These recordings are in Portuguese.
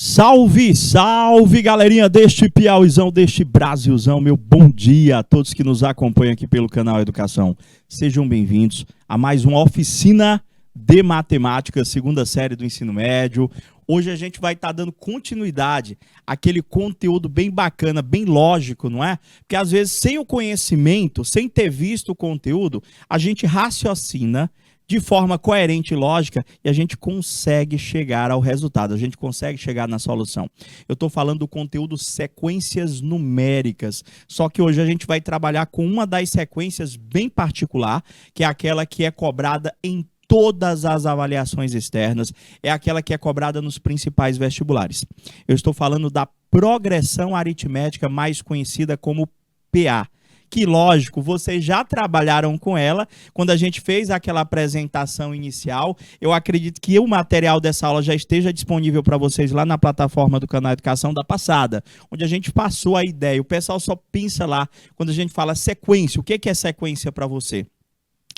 Salve, salve, galerinha deste Piauizão, deste Brasilzão. Meu bom dia a todos que nos acompanham aqui pelo canal Educação. Sejam bem-vindos a mais uma oficina de matemática, segunda série do ensino médio. Hoje a gente vai estar dando continuidade àquele conteúdo bem bacana, bem lógico, não é? Porque às vezes sem o conhecimento, sem ter visto o conteúdo, a gente raciocina de forma coerente e lógica, e a gente consegue chegar ao resultado, a gente consegue chegar na solução. Eu estou falando do conteúdo sequências numéricas, só que hoje a gente vai trabalhar com uma das sequências bem particular, que é aquela que é cobrada em todas as avaliações externas, é aquela que é cobrada nos principais vestibulares. Eu estou falando da progressão aritmética, mais conhecida como PA. Que, lógico, vocês já trabalharam com ela quando a gente fez aquela apresentação inicial. Eu acredito que o material dessa aula já esteja disponível para vocês lá na plataforma do canal Educação da passada, onde a gente passou a ideia. O pessoal só pensa lá quando a gente fala sequência. O que é sequência para você?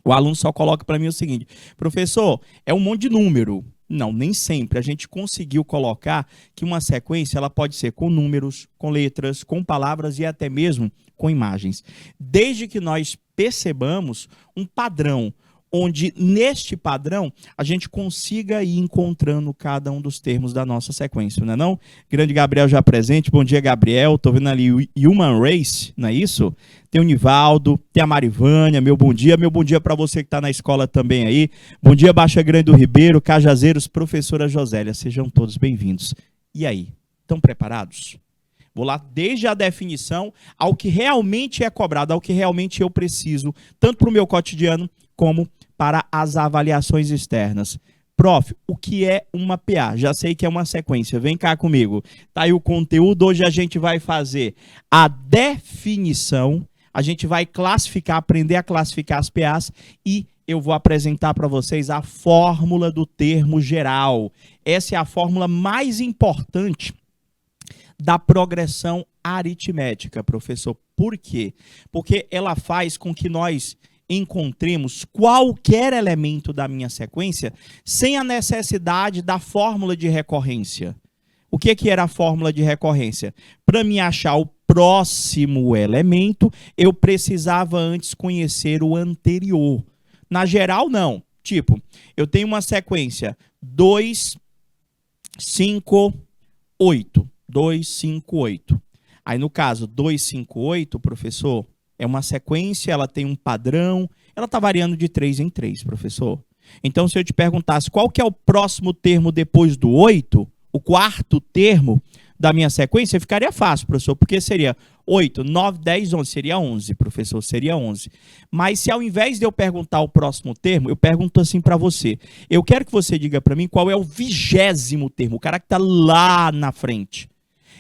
O aluno só coloca para mim o seguinte: professor, é um monte de número. Não, nem sempre. A gente conseguiu colocar que uma sequência ela pode ser com números, com letras, com palavras e até mesmo com imagens. Desde que nós percebamos um padrão, onde neste padrão a gente consiga ir encontrando cada um dos termos da nossa sequência, não é não? Grande Gabriel já presente, bom dia Gabriel, tô vendo ali o Human Race, não é isso? Tem o Nivaldo, tem a Marivânia, meu bom dia para você que está na escola também aí, bom dia Baixa Grande do Ribeiro, Cajazeiros, professora Josélia, sejam todos bem-vindos. E aí, estão preparados? Vou lá desde a definição ao que realmente é cobrado, ao que realmente eu preciso, tanto para o meu cotidiano como para as avaliações externas. Prof, o que é uma PA? Já sei que é uma sequência, vem cá comigo. Tá aí o conteúdo, hoje a gente vai fazer a definição, a gente vai classificar, aprender a classificar as PAs e eu vou apresentar para vocês a fórmula do termo geral. Essa é a fórmula mais importante da progressão aritmética, professor. Por quê? Porque ela faz com que nós encontremos qualquer elemento da minha sequência sem a necessidade da fórmula de recorrência. O que era a fórmula de recorrência? Para me achar o próximo elemento, eu precisava antes conhecer o anterior. Na geral, não. Tipo, eu tenho uma sequência 2, 5, 8. 2, 5, 8. Aí, no caso, 2, 5, 8, professor, é uma sequência, ela tem um padrão, ela está variando de 3 em 3, professor. Então, se eu te perguntasse qual que é o próximo termo depois do 8, o quarto termo da minha sequência, ficaria fácil, professor, porque seria 8, 9, 10, 11, seria 11, professor, seria 11. Mas se ao invés de eu perguntar o próximo termo, eu pergunto assim para você. Eu quero que você diga para mim qual é o 20º termo, o cara que está lá na frente.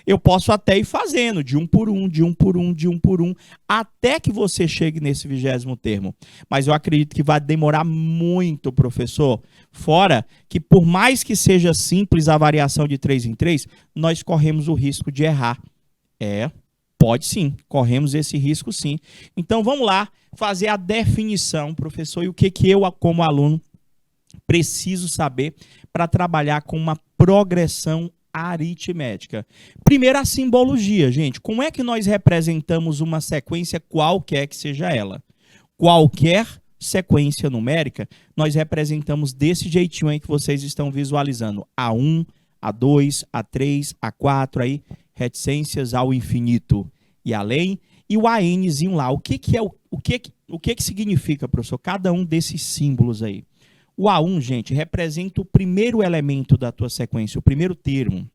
Eu posso até ir fazendo de um por um, de um por um, de um por um, até que você chegue nesse 20º termo. Mas eu acredito que vai demorar muito, professor. Fora que por mais que seja simples a variação de 3 em 3, nós corremos o risco de errar. Pode sim, corremos esse risco sim. Então vamos lá fazer a definição, professor, e o que eu, como aluno, preciso saber para trabalhar com uma progressão aritmética. Primeiro, a simbologia, gente. Como é que nós representamos uma sequência qualquer que seja ela? Qualquer sequência numérica, nós representamos desse jeitinho aí que vocês estão visualizando. A1, A2, A3, A4, aí, reticências ao infinito e além. E o ANzinho lá. O que significa, professor? Cada um desses símbolos aí. O A1, gente, representa o primeiro elemento da tua sequência, o primeiro termo.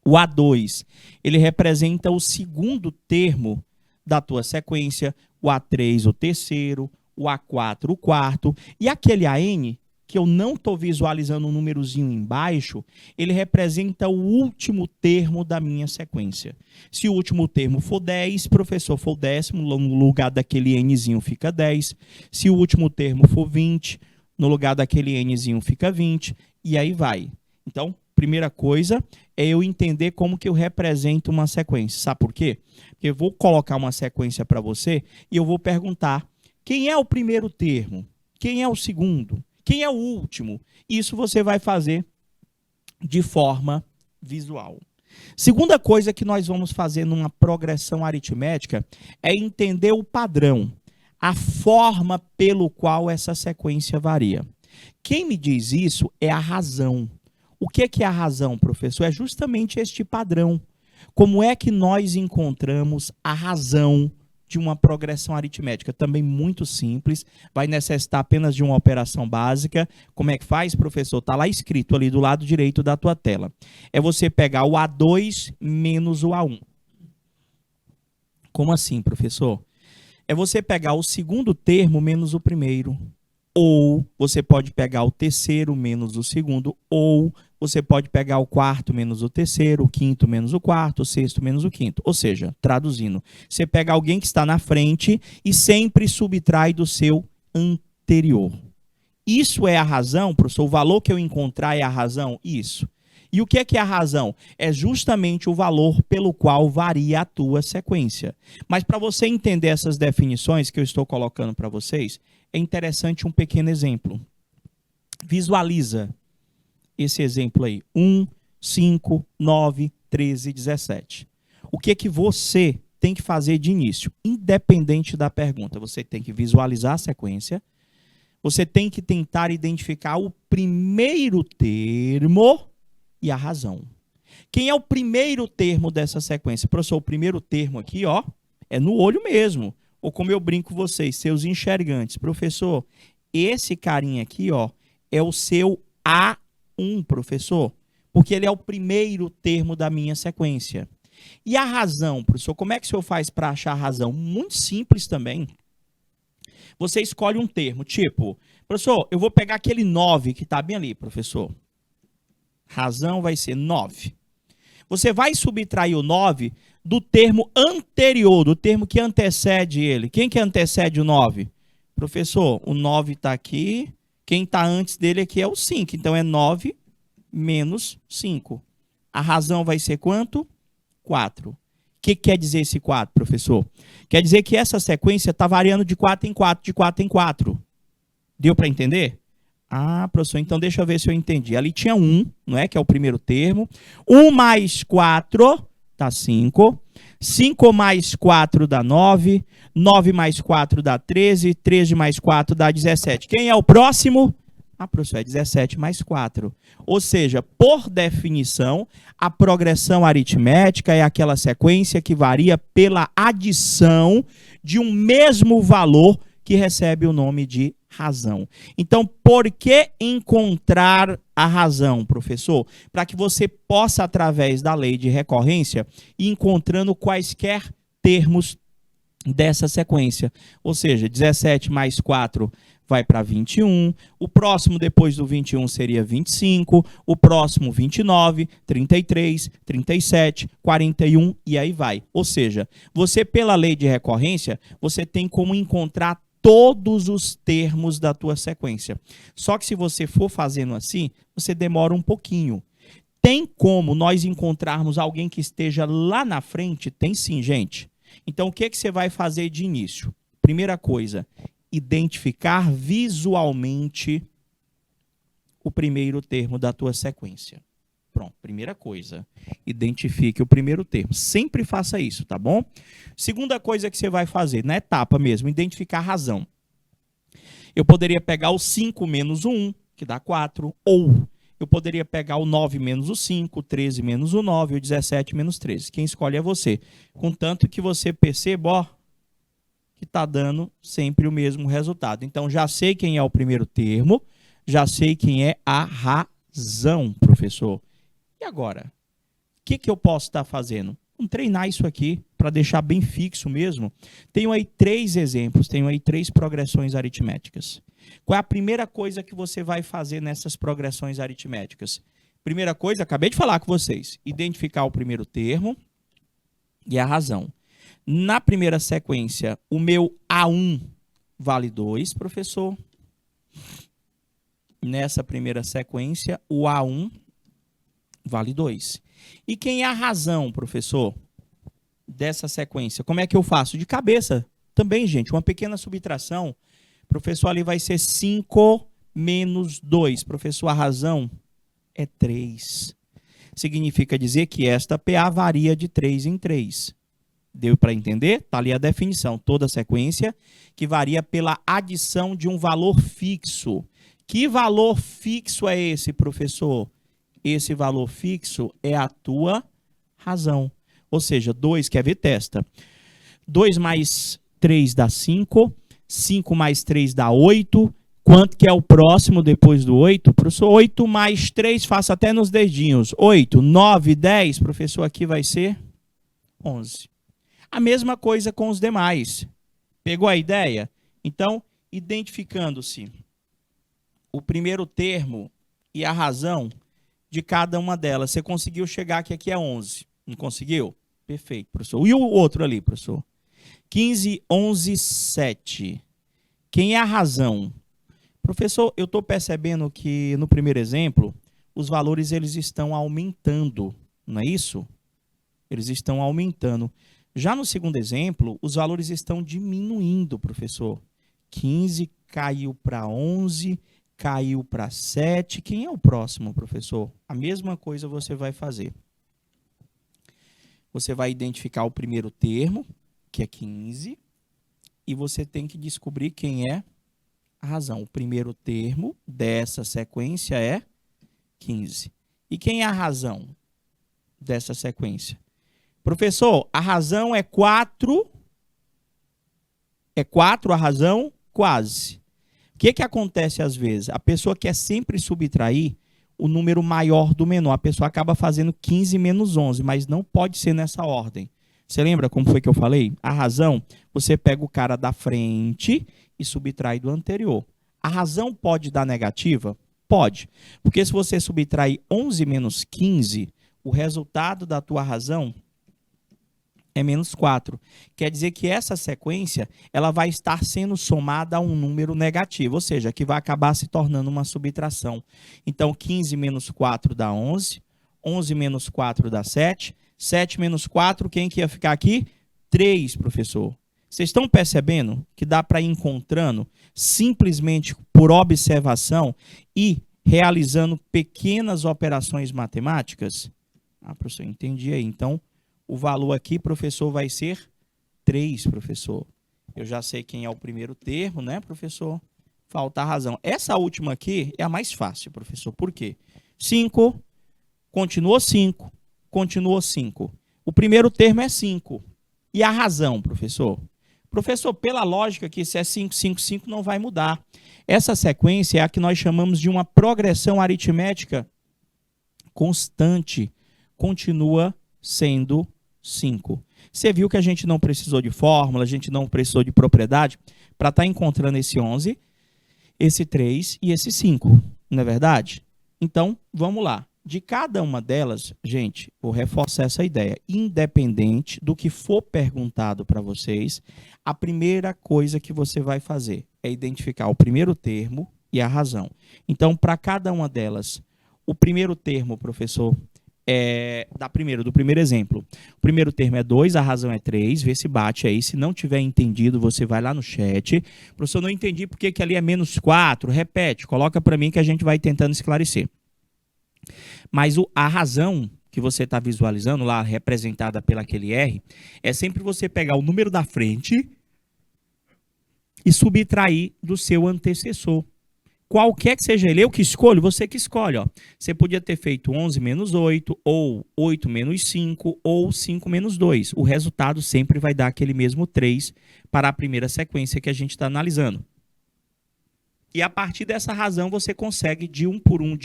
O A2, ele representa o segundo termo da tua sequência. O A3, o terceiro. O A4, o quarto. E aquele AN, que eu não estou visualizando um númerozinho embaixo, ele representa o último termo da minha sequência. Se o último termo for 10, professor, for o 10º, no lugar daquele Nzinho fica 10. Se o último termo for 20, no lugar daquele Nzinho fica 20, e aí vai. Então, primeira coisa é eu entender como que eu represento uma sequência. Sabe por quê? Porque eu vou colocar uma sequência para você e eu vou perguntar quem é o primeiro termo, quem é o segundo, quem é o último. Isso você vai fazer de forma visual. Segunda coisa que nós vamos fazer numa progressão aritmética é entender o padrão, a forma pelo qual essa sequência varia. Quem me diz isso é a razão. O que é a razão, professor? É justamente este padrão. Como é que nós encontramos a razão de uma progressão aritmética? Também muito simples, vai necessitar apenas de uma operação básica. Como é que faz, professor? Está lá escrito ali do lado direito da tua tela. É você pegar o A2 menos o A1. Como assim, professor? É você pegar o segundo termo menos o primeiro. Ou você pode pegar o terceiro menos o segundo, ou você pode pegar o quarto menos o terceiro, o quinto menos o quarto, o sexto menos o quinto. Ou seja, traduzindo, você pega alguém que está na frente e sempre subtrai do seu anterior. Isso é a razão, professor? O valor que eu encontrar é a razão? Isso. E o que é a razão? É justamente o valor pelo qual varia a tua sequência. Mas para você entender essas definições que eu estou colocando para vocês, é interessante um pequeno exemplo. Visualiza esse exemplo aí. 1, 5, 9, 13, 17. O que você tem que fazer de início? Independente da pergunta, você tem que visualizar a sequência, você tem que tentar identificar o primeiro termo e a razão. Quem é o primeiro termo dessa sequência? Professor, o primeiro termo aqui, ó, é no olho mesmo. Ou como eu brinco com vocês, seus enxergantes. Professor, esse carinha aqui, ó, é o seu A1, professor, porque ele é o primeiro termo da minha sequência. E a razão, professor, como é que o senhor faz para achar a razão? Muito simples também. Você escolhe um termo, tipo, professor, eu vou pegar aquele 9 que está bem ali, professor. Razão vai ser 9. Você vai subtrair o 9 do termo anterior, do termo que antecede ele. Quem que antecede o 9? Professor, o 9 está aqui. Quem está antes dele aqui é o 5. Então, é 9 menos 5. A razão vai ser quanto? 4. O que quer dizer esse 4, professor? Quer dizer que essa sequência está variando de 4 em 4, de 4 em 4. Deu para entender? Ah, professor, então deixa eu ver se eu entendi. Ali tinha 1, não é? Que é o primeiro termo. 1 mais 4 dá 5. 5 mais 4 dá 9. 9 mais 4 dá 13. 13 mais 4 dá 17. Quem é o próximo? Ah, professor, é 17 mais 4. Ou seja, por definição, a progressão aritmética é aquela sequência que varia pela adição de um mesmo valor que recebe o nome de razão. Então, por que encontrar a razão, professor? Para que você possa, através da lei de recorrência, ir encontrando quaisquer termos dessa sequência. Ou seja, 17 mais 4 vai para 21, o próximo depois do 21 seria 25, o próximo 29, 33, 37, 41 e aí vai. Ou seja, você pela lei de recorrência, você tem como encontrar todos os termos da tua sequência. Só que se você for fazendo assim, você demora um pouquinho. Tem como nós encontrarmos alguém que esteja lá na frente? Tem sim, gente. Então, o que você vai fazer de início? Primeira coisa, identificar visualmente o primeiro termo da tua sequência. Pronto, primeira coisa, identifique o primeiro termo. Sempre faça isso, tá bom? Segunda coisa que você vai fazer, na etapa mesmo, identificar a razão. Eu poderia pegar o 5 menos o 1, que dá 4, ou eu poderia pegar o 9 menos o 5, o 13 menos o 9, o 17 menos 13. Quem escolhe é você. Contanto que você perceba, ó, que está dando sempre o mesmo resultado. Então, já sei quem é o primeiro termo, já sei quem é a razão, professor. E agora? O que eu posso estar fazendo? Vamos treinar isso aqui para deixar bem fixo mesmo. Tenho aí 3 exemplos, tenho aí 3 progressões aritméticas. Qual é a primeira coisa que você vai fazer nessas progressões aritméticas? Primeira coisa, acabei de falar com vocês, identificar o primeiro termo e a razão. Na primeira sequência, o meu A1 vale 2, professor. Nessa primeira sequência, o A1 vale 2. E quem é a razão, professor, dessa sequência? Como é que eu faço? De cabeça também, gente. Uma pequena subtração. Professor, ali vai ser 5 menos 2. Professor, a razão é 3. significa dizer que esta PA varia de 3 em 3. Deu para entender? Está ali a definição. Toda sequência que varia pela adição de um valor fixo. Que valor fixo é esse, professor? Esse valor fixo é a tua razão. Ou seja, 2, quer ver? Testa. 2 mais 3 dá 5. 5 mais 3 dá 8. Quanto que é o próximo depois do 8? Professor, 8 mais 3, faça até nos dedinhos. 8, 9, 10. Professor, aqui vai ser 11. A mesma coisa com os demais. Pegou a ideia? Então, identificando-se o primeiro termo e a razão de cada uma delas. Você conseguiu chegar que aqui é 11. Não conseguiu? Perfeito, professor. E o outro ali, professor? 15, 11, 7. Quem é a razão? Professor, eu estou percebendo que no primeiro exemplo, os valores eles estão aumentando, não é isso? Eles estão aumentando. Já no segundo exemplo, os valores estão diminuindo, professor. 15 caiu para 11, caiu para 7. Quem é o próximo, professor? A mesma coisa você vai fazer. Você vai identificar o primeiro termo, que é 15, e você tem que descobrir quem é a razão. O primeiro termo dessa sequência é 15. E quem é a razão dessa sequência? Professor, a razão é 4. É 4 a razão? Quase. O que acontece às vezes? A pessoa quer sempre subtrair o número maior do menor. A pessoa acaba fazendo 15 menos 11, mas não pode ser nessa ordem. Você lembra como foi que eu falei? A razão, você pega o cara da frente e subtrai do anterior. A razão pode dar negativa? Pode. Porque se você subtrair 11 menos 15, o resultado da tua razão é menos 4. Quer dizer que essa sequência ela vai estar sendo somada a um número negativo, ou seja, que vai acabar se tornando uma subtração. Então, 15 menos 4 dá 11, 11 menos 4 dá 7, 7 menos 4, quem que ia ficar aqui? 3, professor. Vocês estão percebendo que dá para ir encontrando simplesmente por observação e realizando pequenas operações matemáticas? Ah, professor, entendi aí. Então, o valor aqui, professor, vai ser 3, professor. Eu já sei quem é o primeiro termo, né, professor? Falta a razão. Essa última aqui é a mais fácil, professor. Por quê? 5, continuou 5, continuou 5. O primeiro termo é 5. E a razão, professor? Professor, pela lógica que se é 5, 5, 5 não vai mudar. Essa sequência é a que nós chamamos de uma progressão aritmética constante. Continua sendo 5. Você viu que a gente não precisou de fórmula, a gente não precisou de propriedade para estar encontrando esse 11, esse 3 e esse 5, não é verdade? Então, vamos lá. De cada uma delas, gente, vou reforçar essa ideia. Independente do que for perguntado para vocês, a primeira coisa que você vai fazer é identificar o primeiro termo e a razão. Então, para cada uma delas, o primeiro termo, professor, do primeiro exemplo. O primeiro termo é 2, a razão é 3, vê se bate aí. Se não tiver entendido, você vai lá no chat. Professor, não entendi porque que ali é menos 4. Repete, coloca para mim que a gente vai tentando esclarecer. Mas a razão que você está visualizando lá, representada pelaquele R, é sempre você pegar o número da frente e subtrair do seu antecessor. Qualquer que seja ele, eu que escolho, você que escolhe. Ó. Você podia ter feito 11 menos 8, ou 8 menos 5, ou 5 menos 2. O resultado sempre vai dar aquele mesmo 3 para a primeira sequência que a gente está analisando. E a partir dessa razão, você consegue de um por um,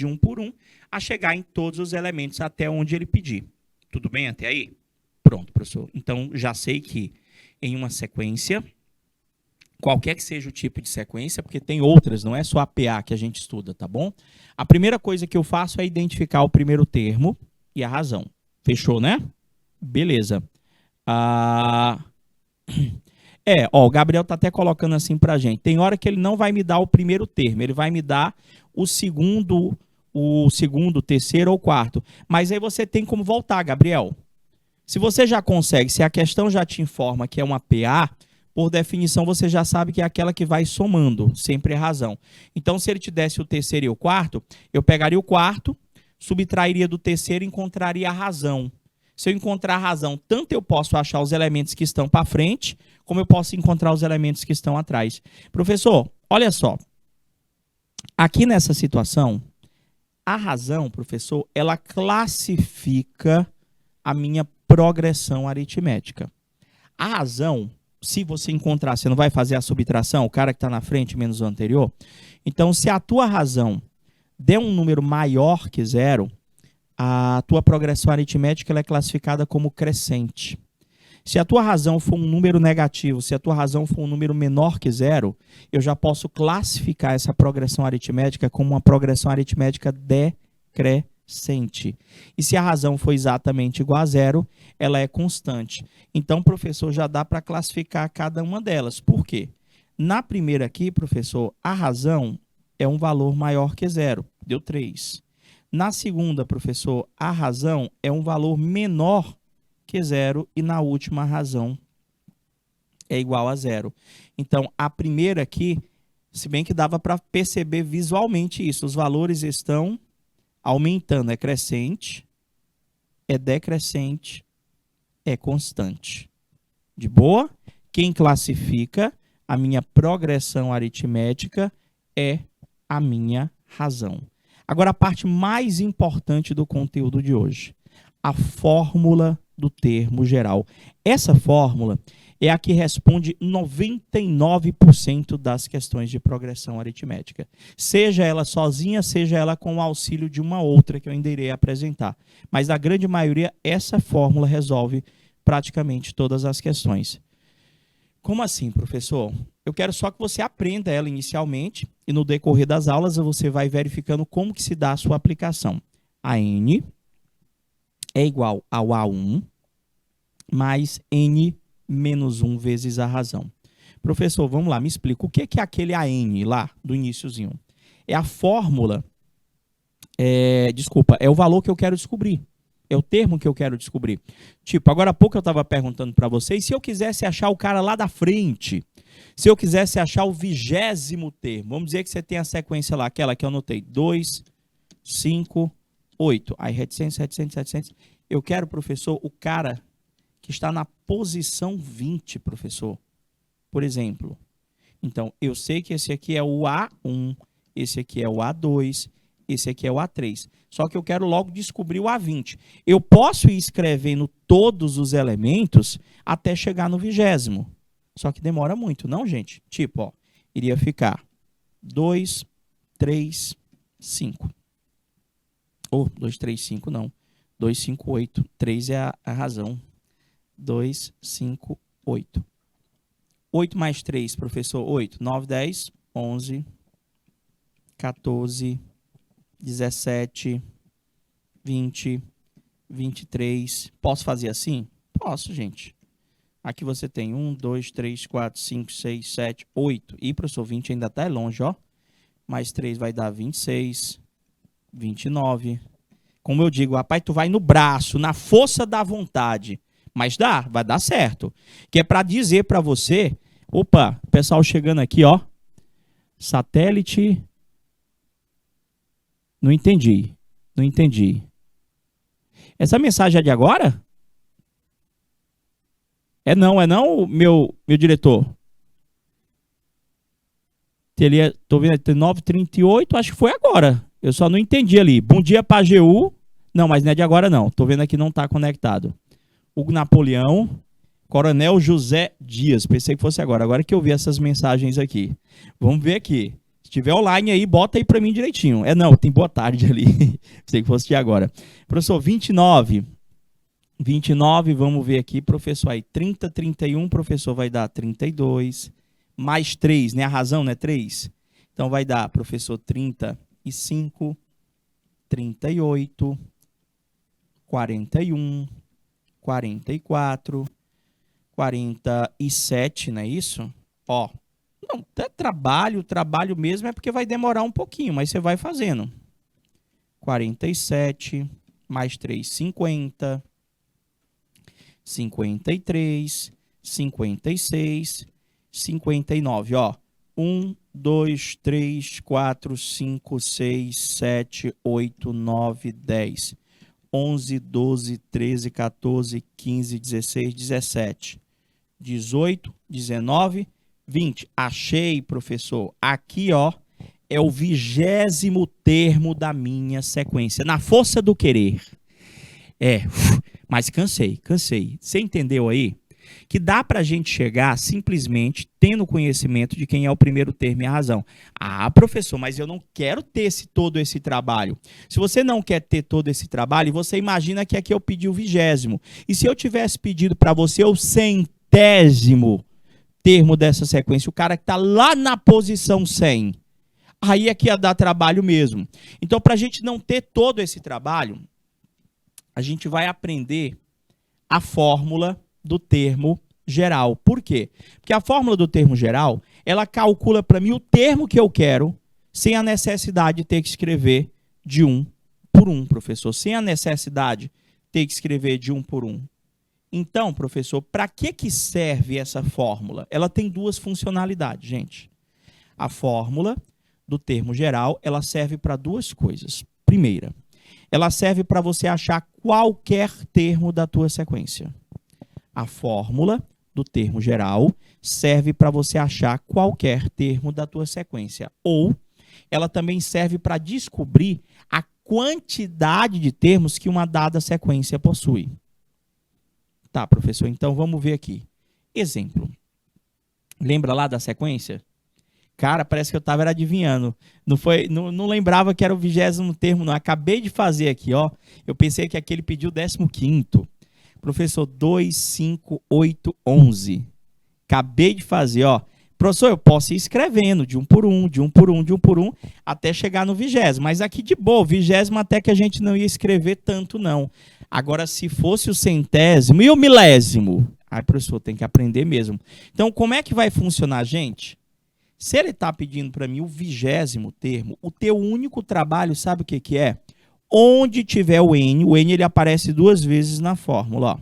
a chegar em todos os elementos até onde ele pedir. Tudo bem até aí? Pronto, professor. Então, já sei que em uma sequência, qualquer que seja o tipo de sequência, porque tem outras, não é só a PA que a gente estuda, tá bom? A primeira coisa que eu faço é identificar o primeiro termo e a razão. Fechou, né? Beleza. O Gabriel tá até colocando assim pra gente. Tem hora que ele não vai me dar o primeiro termo, ele vai me dar o segundo, terceiro ou quarto. Mas aí você tem como voltar, Gabriel. Se você já consegue, se a questão já te informa que é uma PA, por definição você já sabe que é aquela que vai somando, sempre é razão. Então, se ele te desse o terceiro e o quarto, eu pegaria o quarto, subtrairia do terceiro e encontraria a razão. Se eu encontrar a razão, tanto eu posso achar os elementos que estão para frente, como eu posso encontrar os elementos que estão atrás. Professor, olha só. Aqui nessa situação, a razão, professor, ela classifica a minha progressão aritmética. A razão, se você encontrar, você não vai fazer a subtração, o cara que está na frente menos o anterior. Então, se a tua razão der um número maior que 0, a tua progressão aritmética ela é classificada como crescente. Se a tua razão for um número negativo, se a tua razão for um número menor que 0, eu já posso classificar essa progressão aritmética como uma progressão aritmética decrescente. E se a razão for exatamente igual a 0, ela é constante. Então, professor, já dá para classificar cada uma delas. Por quê? Na primeira aqui, professor, a razão é um valor maior que 0. Deu 3. Na segunda, professor, a razão é um valor menor que 0 e na última a razão é igual a 0. Então, a primeira aqui, se bem que dava para perceber visualmente isso, os valores estão aumentando, é crescente, é decrescente, é constante. De boa? Quem classifica a minha progressão aritmética é a minha razão. Agora, a parte mais importante do conteúdo de hoje, a fórmula do termo geral. Essa fórmula é a que responde 99% das questões de progressão aritmética. Seja ela sozinha, seja ela com o auxílio de uma outra que eu ainda irei apresentar. Mas, na grande maioria, essa fórmula resolve praticamente todas as questões. Como assim, professor? Eu quero só que você aprenda ela inicialmente e no decorrer das aulas você vai verificando como que se dá a sua aplicação. A N é igual ao A1 mais N menos 1 vezes a razão. Professor, vamos lá, me explica. O que é aquele AN lá do iniciozinho? É a fórmula, é o valor que eu quero descobrir. É o termo que eu quero descobrir. Tipo, agora há pouco eu estava perguntando para vocês, se eu quisesse achar o cara lá da frente, se eu quisesse achar o 20º termo, vamos dizer que você tem a sequência lá, aquela que eu anotei, 2, 5, 8. Aí, reticência, 700. Eu quero, professor, o cara que está na posição 20, professor. Por exemplo. Então, eu sei que esse aqui é o A1, esse aqui é o A2, esse aqui é o A3. Só que eu quero logo descobrir o A20. Eu posso ir escrevendo todos os elementos até chegar no 20º. Só que demora muito, não, gente? Tipo, ó, iria ficar 2, 3, 5. Ou 2, 3, 5 não. 2, 5, 8. 3 é a razão. 2, 5, 8. 8 mais 3, professor, 8. 9, 10, 11, 14, 17, 20, 23. Posso fazer assim? Posso, gente. Aqui você tem 1, 2, 3, 4, 5, 6, 7, 8. E, professor, 20 ainda está longe, ó. Mais 3 vai dar 26, 29. Como eu digo, rapaz, tu vai no braço, na força da vontade. Mas vai dar certo. Que é para dizer para você... Opa, pessoal chegando aqui, ó. Satélite... Não entendi. Essa mensagem é de agora? É não, meu diretor? Tô vendo aqui, 9h38, acho que foi agora. Eu só não entendi ali. Bom dia para a AGU. Não, mas não é de agora não. Tô vendo aqui não tá conectado. Hugo Napoleão, Coronel José Dias. Pensei que fosse agora. Agora que eu vi essas mensagens aqui. Vamos ver aqui. Se tiver online aí, bota aí para mim direitinho. Não, tem boa tarde ali. Pensei que fosse de agora. Professor, 29. 29, vamos ver aqui, professor. Aí, 30, 31, professor, vai dar 32. Mais 3, né? A razão, né? 3. Então, vai dar, professor, 35, 38, 41, 44, 47, não é isso? Ó, não, até trabalho mesmo é porque vai demorar um pouquinho, mas você vai fazendo. 47, mais 3, 50, 53, 56, 59, ó. 1, 2, 3, 4, 5, 6, 7, 8, 9, 10, 11, 12, 13, 14, 15, 16, 17, 18, 19, 20. Achei, professor. Aqui, ó, é o 20º termo da minha sequência. Na força do querer. Mas cansei. Você entendeu aí? Que dá para a gente chegar simplesmente tendo conhecimento de quem é o primeiro termo e a razão. Ah, professor, mas eu não quero ter todo esse trabalho. Se você não quer ter todo esse trabalho, você imagina que aqui eu pedi o 20º. E se eu tivesse pedido para você o 100º termo dessa sequência, o cara que está lá na posição 100, aí é que ia dar trabalho mesmo. Então, para a gente não ter todo esse trabalho, a gente vai aprender a fórmula do termo geral. Por quê? Porque a fórmula do termo geral, ela calcula para mim o termo que eu quero, sem a necessidade de ter que escrever de um por um, professor. Sem a necessidade de ter que escrever de um por um. Então, professor, para que serve essa fórmula? Ela tem duas funcionalidades, gente. A fórmula do termo geral, ela serve para duas coisas. Primeira, ela serve para você achar qualquer termo da tua sequência. A fórmula do termo geral serve para você achar qualquer termo da tua sequência. Ou ela também serve para descobrir a quantidade de termos que uma dada sequência possui. Tá, professor, então vamos ver aqui. Exemplo. Lembra lá da sequência? Cara, parece que eu estava adivinhando. Não lembrava que era o 20º termo, não. Acabei de fazer aqui, ó. Eu pensei que aquele pediu o 15º. Professor, 2, 5, 8, 11. Acabei de fazer, ó. Professor, eu posso ir escrevendo de um por um, de um por um, de um por um, até chegar no 20º. Mas aqui de boa, o 20º até que a gente não ia escrever tanto, não. Agora, se fosse o 100º e o 1000º, aí, professor, tem que aprender mesmo. Então, como é que vai funcionar, gente? Se ele está pedindo para mim o 20º termo, o teu único trabalho, sabe o que é? Onde tiver o N ele aparece duas vezes na fórmula, ó.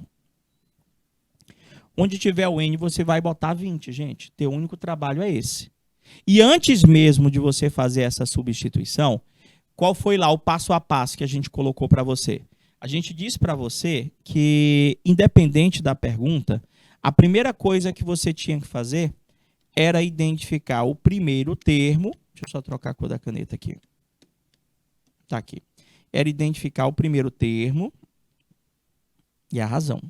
Onde tiver o N, você vai botar 20, gente. Teu único trabalho é esse. E antes mesmo de você fazer essa substituição, qual foi lá o passo a passo que a gente colocou para você? A gente disse para você que, independente da pergunta, a primeira coisa que você tinha que fazer era identificar o primeiro termo. Deixa eu só trocar a cor da caneta aqui. Tá aqui. Era identificar o primeiro termo e a razão.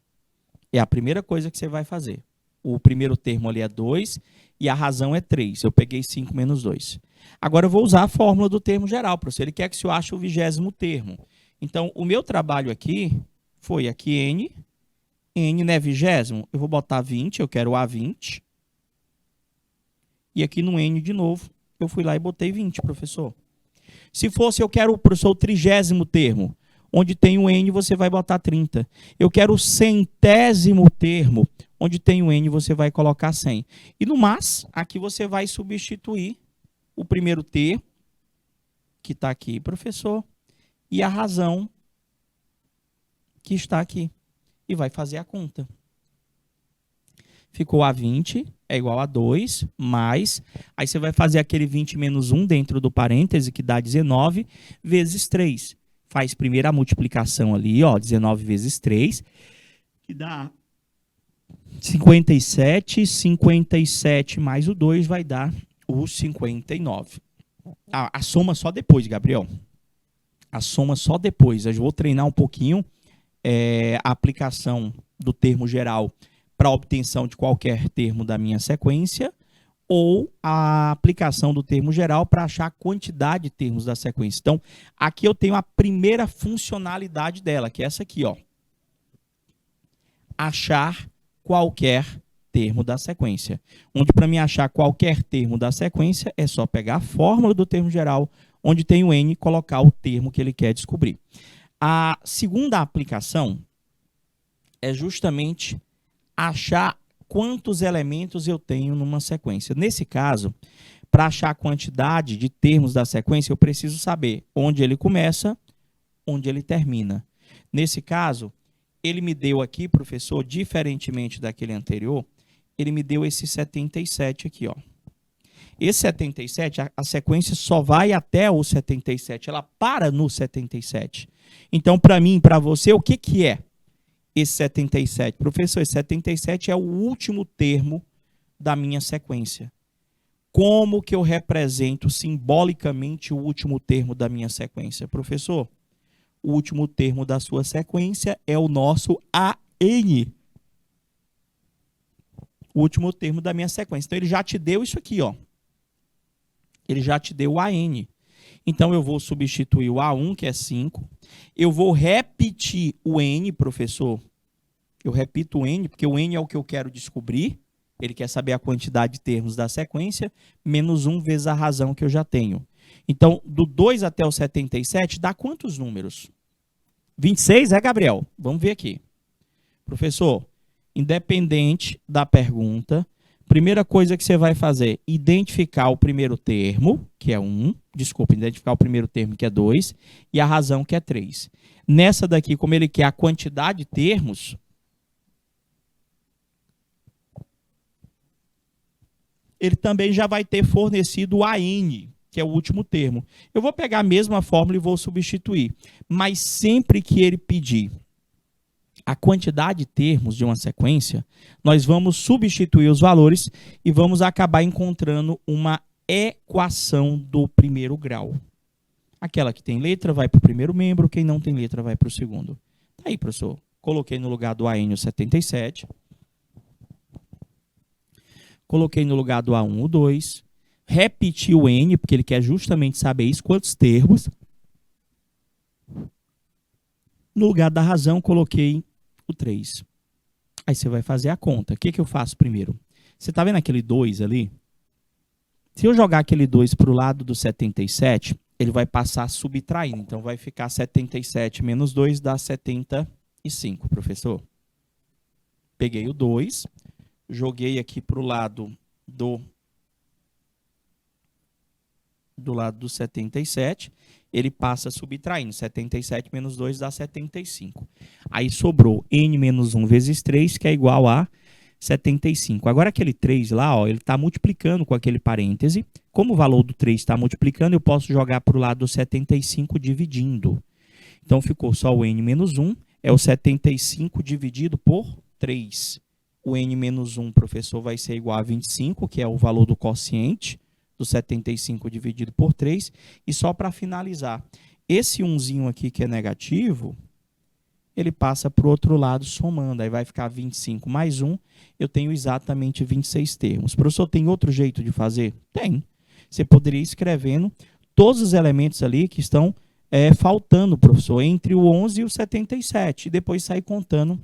É a primeira coisa que você vai fazer. O primeiro termo ali é 2 e a razão é 3. Eu peguei 5 menos 2. Agora eu vou usar a fórmula do termo geral, professor. Ele quer que eu ache o 20º termo. Então, o meu trabalho aqui foi aqui N. N não é 20º? Eu vou botar 20, eu quero A20. E aqui no N de novo, eu fui lá e botei 20, professor. Se fosse, eu quero, professor, o 30º termo. Onde tem o N, você vai botar 30. Eu quero o 100º termo. Onde tem o N, você vai colocar 100. E no mas, aqui você vai substituir o primeiro termo, que está aqui, professor, e a razão, que está aqui. E vai fazer a conta. Ficou A20 é igual a 2, mais... Aí você vai fazer aquele 20 menos 1 dentro do parêntese, que dá 19, vezes 3. Faz primeiro a multiplicação ali, ó, 19 vezes 3, que dá 57. 57 mais o 2 vai dar o 59. A soma só depois, Gabriel. A soma só depois. Eu vou treinar um pouquinho a aplicação do termo geral para a obtenção de qualquer termo da minha sequência, ou a aplicação do termo geral para achar a quantidade de termos da sequência. Então, aqui eu tenho a primeira funcionalidade dela, que é essa aqui, ó. Achar qualquer termo da sequência. Onde, para mim achar qualquer termo da sequência, é só pegar a fórmula do termo geral, onde tem o N, e colocar o termo que ele quer descobrir. A segunda aplicação é justamente achar quantos elementos eu tenho numa sequência. Nesse caso, para achar a quantidade de termos da sequência, eu preciso saber onde ele começa, onde ele termina. Nesse caso, ele me deu aqui, professor, diferentemente daquele anterior, ele me deu esse 77 aqui, ó. Esse 77, a sequência só vai até o 77, ela para no 77. Então, para mim, para você, o que, que é esse 77? Professor, esse 77 é o último termo da minha sequência. Como que eu represento simbolicamente o último termo da minha sequência? Professor, o último termo da sua sequência é o nosso AN. O último termo da minha sequência. Então, ele já te deu isso aqui, ó. Ele já te deu o AN. Então, eu vou substituir o A1, que é 5. Eu vou repetir o N, professor. Eu repito o N, porque o N é o que eu quero descobrir. Ele quer saber a quantidade de termos da sequência, menos 1 vezes a razão que eu já tenho. Então, do 2 até o 77, dá quantos números? 26, Gabriel? Vamos ver aqui. Professor, independente da pergunta, primeira coisa que você vai fazer, identificar o primeiro termo, que é 1. Desculpa, identificar o primeiro termo, que é 2. E a razão, que é 3. Nessa daqui, como ele quer a quantidade de termos, ele também já vai ter fornecido o AN, que é o último termo. Eu vou pegar a mesma fórmula e vou substituir. Mas sempre que ele pedir a quantidade de termos de uma sequência, nós vamos substituir os valores e vamos acabar encontrando uma equação do primeiro grau. Aquela que tem letra vai para o primeiro membro, quem não tem letra vai para o segundo. Tá aí, professor. Coloquei no lugar do AN o 77. Coloquei no lugar do A1 o 2. Repeti o N, porque ele quer justamente saber isso, quantos termos. No lugar da razão, coloquei o 3. Aí você vai fazer a conta. O que, que eu faço primeiro? Você está vendo aquele 2 ali? Se eu jogar aquele 2 para o lado do 77, ele vai passar subtraindo. Então, vai ficar 77 menos 2 dá 75, professor. Peguei o 2. Joguei aqui para o lado do 77, ele passa subtraindo, 77 menos 2 dá 75. Aí sobrou n menos 1 vezes 3, que é igual a 75. Agora aquele 3 lá, ó, ele está multiplicando com aquele parêntese. Como o valor do 3 está multiplicando, eu posso jogar para o lado do 75 dividindo. Então ficou só o n menos 1, é o 75 dividido por 3. O n menos 1, professor, vai ser igual a 25, que é o valor do quociente do 75 dividido por 3. E só para finalizar, esse 1zinho aqui que é negativo, ele passa para o outro lado somando. Aí vai ficar 25 mais 1, eu tenho exatamente 26 termos. Professor, tem outro jeito de fazer? Tem. Você poderia ir escrevendo todos os elementos ali que estão faltando, professor, entre o 11 e o 77. E depois sair contando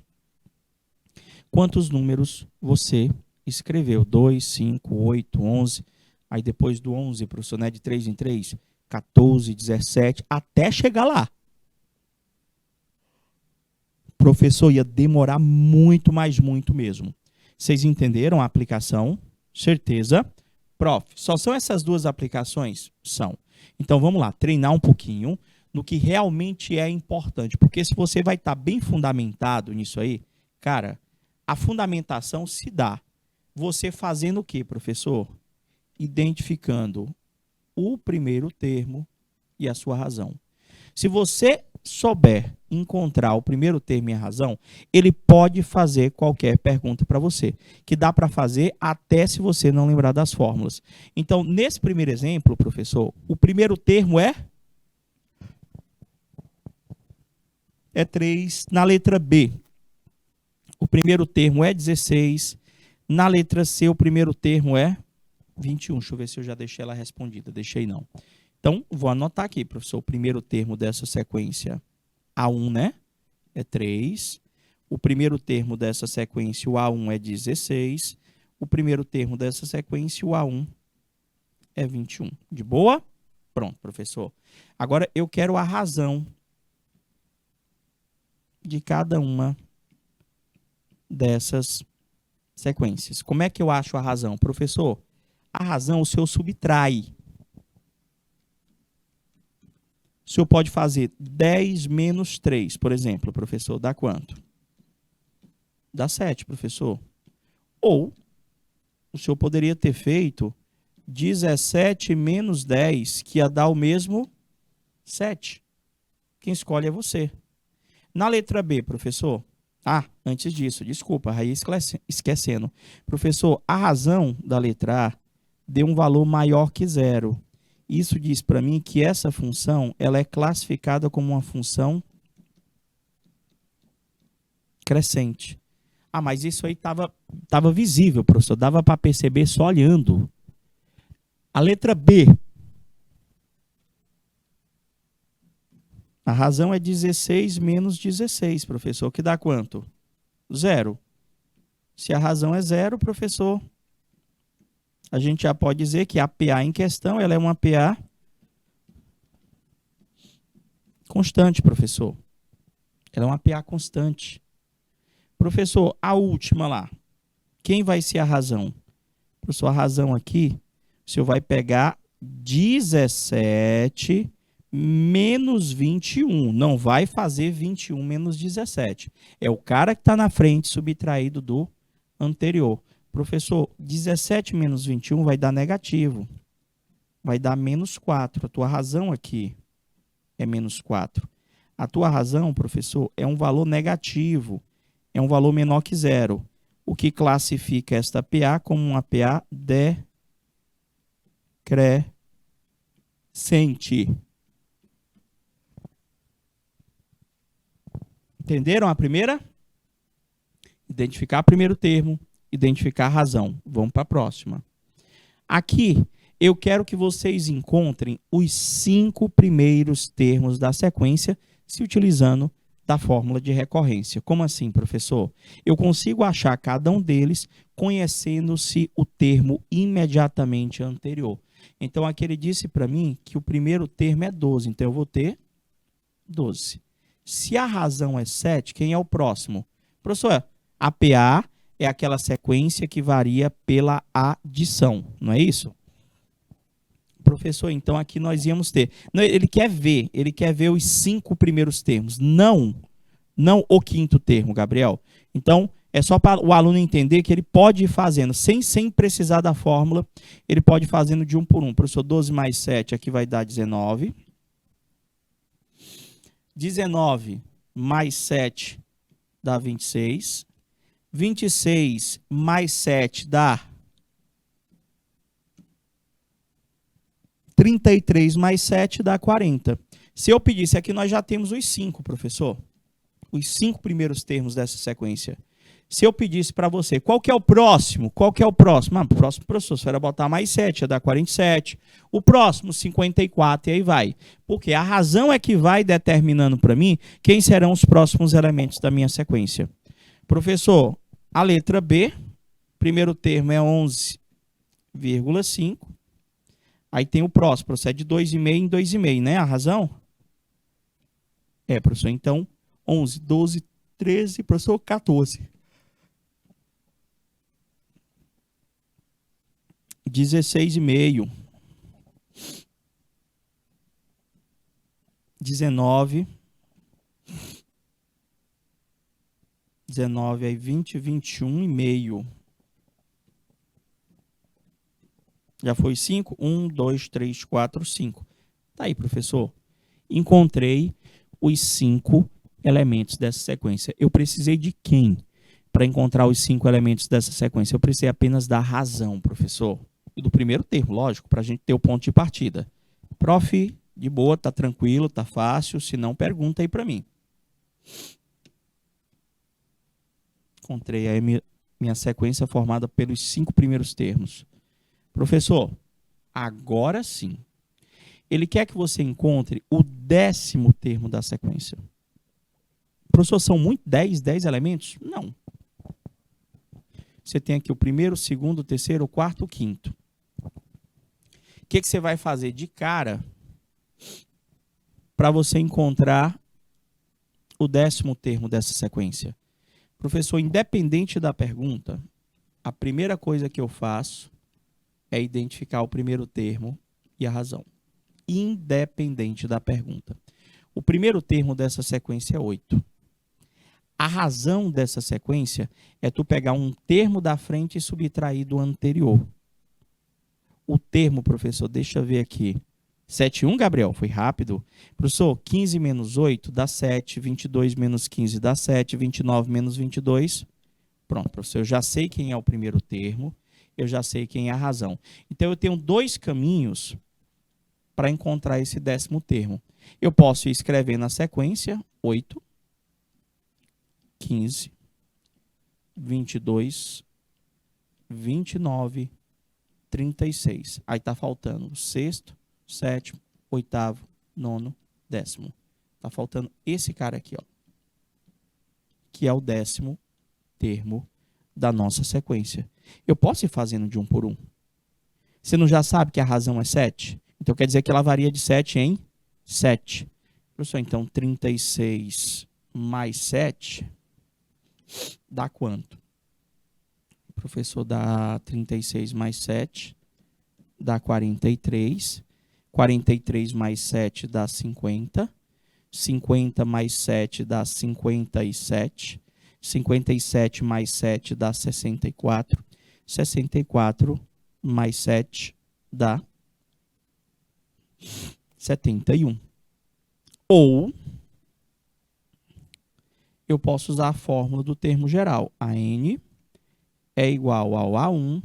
quantos números você escreveu. 2, 5, 8, 11. Aí depois do 11, professor, né, de 3 em 3, 14, 17, até chegar lá. Professor, ia demorar muito, mas muito mesmo. Vocês entenderam a aplicação? Certeza. Prof, só são essas duas aplicações? São. Então vamos lá, treinar um pouquinho no que realmente é importante. Porque se você vai estar bem fundamentado nisso aí, cara, a fundamentação se dá. Você fazendo o quê, professor? Identificando o primeiro termo e a sua razão. Se você souber encontrar o primeiro termo e a razão, ele pode fazer qualquer pergunta para você, que dá para fazer até se você não lembrar das fórmulas. Então, nesse primeiro exemplo, professor, o primeiro termo é 3. Na letra B, o primeiro termo é 16. Na letra C, o primeiro termo é 21. Deixa eu ver se eu já deixei ela respondida. Deixei não. Então, vou anotar aqui, professor. O primeiro termo dessa sequência A1, né? É 3. O primeiro termo dessa sequência, o A1, é 16. O primeiro termo dessa sequência, o A1, é 21. De boa? Pronto, professor. Agora, eu quero a razão de cada uma dessas sequências. Como é que eu acho a razão? Professor, a razão o senhor subtrai. O senhor pode fazer 10 menos 3, por exemplo, professor, dá quanto? Dá 7, professor. Ou o senhor poderia ter feito 17 menos 10, que ia dar o mesmo 7. Quem escolhe é você. Na letra B, professor. Antes disso, desculpa, aí esquecendo. Professor, a razão da letra A deu um valor maior que 0. Isso diz para mim que essa função ela é classificada como uma função crescente. Mas isso aí estava visível, professor. Dava para perceber só olhando. A letra B. A razão é 16 menos 16, professor. Que dá quanto? 0. Se a razão é 0, professor, a gente já pode dizer que a PA em questão ela é uma PA constante, professor. Ela é uma PA constante. Professor, a última lá. Quem vai ser a razão? Professor, a razão aqui, o senhor vai pegar 17 menos 21. Não vai fazer 21 menos 17. É o cara que está na frente subtraído do anterior. Professor, 17 menos 21 vai dar negativo. Vai dar menos 4. A tua razão aqui é menos 4. A tua razão, professor, é um valor negativo. É um valor menor que 0. O que classifica esta PA como uma PA decrescente. Entenderam a primeira? Identificar o primeiro termo, identificar a razão. Vamos para a próxima. Aqui, eu quero que vocês encontrem os 5 primeiros termos da sequência se utilizando da fórmula de recorrência. Como assim, professor? Eu consigo achar cada um deles conhecendo-se o termo imediatamente anterior. Então, aqui ele disse para mim que o primeiro termo é 12. Então, eu vou ter 12. Se a razão é 7, quem é o próximo? Professor, a PA é aquela sequência que varia pela adição, não é isso? Professor, então aqui nós íamos ter. Ele quer ver os 5 primeiros termos, não o quinto termo, Gabriel. Então, é só para o aluno entender que ele pode ir fazendo, sem precisar da fórmula, ele pode ir fazendo de um por um. Professor, 12 mais 7 aqui vai dar 19. 19 mais 7 dá 26. 26 mais 7 dá 33 mais 7 dá 40. Se eu pedisse aqui, nós já temos os 5, professor. Os 5 primeiros termos dessa sequência. Se eu pedisse para você, qual que é o próximo? Qual que é o próximo? O próximo, professor, se for botar mais 7, ia dar 47. O próximo, 54, e aí vai. Porque a razão é que vai determinando para mim quem serão os próximos elementos da minha sequência. Professor, a letra B, primeiro termo é 11,5. Aí tem o próximo, procede de 2,5 em 2,5, né? A razão? Professor, então 11, 12, 13, professor, 14. 16,5. 19. 19 aí 20, 21,5. Já foi 5? 1, 2, 3, 4, 5. Tá aí, professor. Encontrei os 5 elementos dessa sequência. Eu precisei de quem para encontrar os 5 elementos dessa sequência? Eu precisei apenas da razão, professor. E do primeiro termo, lógico, para a gente ter o ponto de partida. Prof, de boa, tá tranquilo, tá fácil. Se não, pergunta aí para mim. Encontrei aí minha sequência formada pelos 5 primeiros termos. Professor, agora sim. Ele quer que você encontre o 10º termo da sequência. Professor, são muito 10 elementos? Não. Você tem aqui o primeiro, o segundo, o terceiro, o quarto, o quinto. O que você vai fazer de cara para você encontrar o 10º termo dessa sequência? Professor, independente da pergunta, a primeira coisa que eu faço é identificar o primeiro termo e a razão. Independente da pergunta. O primeiro termo dessa sequência é 8. A razão dessa sequência é tu pegar um termo da frente e subtrair do anterior. o termo, professor, deixa eu ver aqui. 7,1, Gabriel, foi rápido. Professor, 15 menos 8 dá 7, 22 menos 15 dá 7, 29 menos 22. Pronto, professor, eu já sei quem é o primeiro termo, eu já sei quem é a razão. Então, eu tenho dois caminhos para encontrar esse décimo termo. Eu posso ir escrevendo na sequência 8, 15, 22, 29, 36. Aí está faltando o sexto, sétimo, oitavo, nono, décimo. Está faltando esse cara aqui, ó, que é o décimo termo da nossa sequência. Eu posso ir fazendo de um por um. Você não já sabe que a razão é 7? Então quer dizer que ela varia de 7 em 7. Professor, então 36 mais 7 dá quanto? Professor, dá 36 mais 7, dá 43. 43 mais 7 dá 50. 50 mais 7 dá 57. 57 mais 7 dá 64. 64 mais 7 dá 71. Ou eu posso usar a fórmula do termo geral. A n é igual ao A1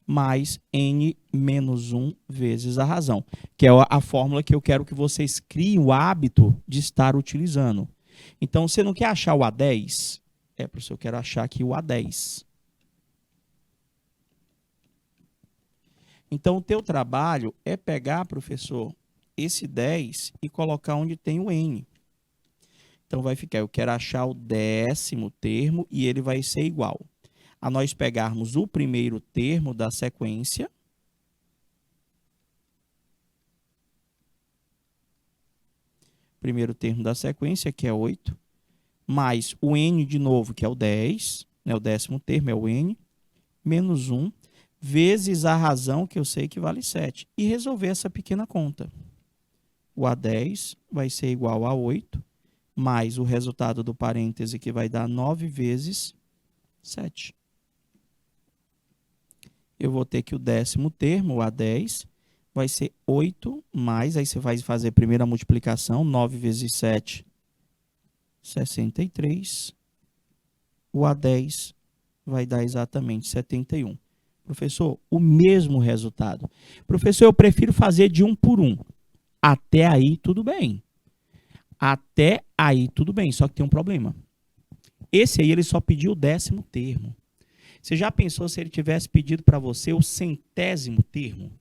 mais n menos 1 vezes a razão, que é a fórmula que eu quero que vocês criem o hábito de estar utilizando. Então, você não quer achar o A10? Professor, eu quero achar aqui o A10. Então, o teu trabalho é pegar, professor, esse 10 e colocar onde tem o n. Então, vai ficar, eu quero achar o décimo termo e ele vai ser igual a nós pegarmos o primeiro termo da sequência, que é 8, mais o n de novo, que é o 10, né, o décimo termo é o n, menos 1, vezes a razão, que eu sei que vale 7, e resolver essa pequena conta. O A10 vai ser igual a 8, mais o resultado do parêntese, que vai dar 9 vezes 7. Eu vou ter que o décimo termo, o A10, vai ser 8 mais, aí você vai fazer a primeira multiplicação, 9 vezes 7, 63. O A10 vai dar exatamente 71. Professor, o mesmo resultado. Professor, eu prefiro fazer de um por um. Até aí, tudo bem. Até aí, tudo bem, só que tem um problema. Esse aí, ele só pediu o décimo termo. Você já pensou se ele tivesse pedido para você o centésimo termo?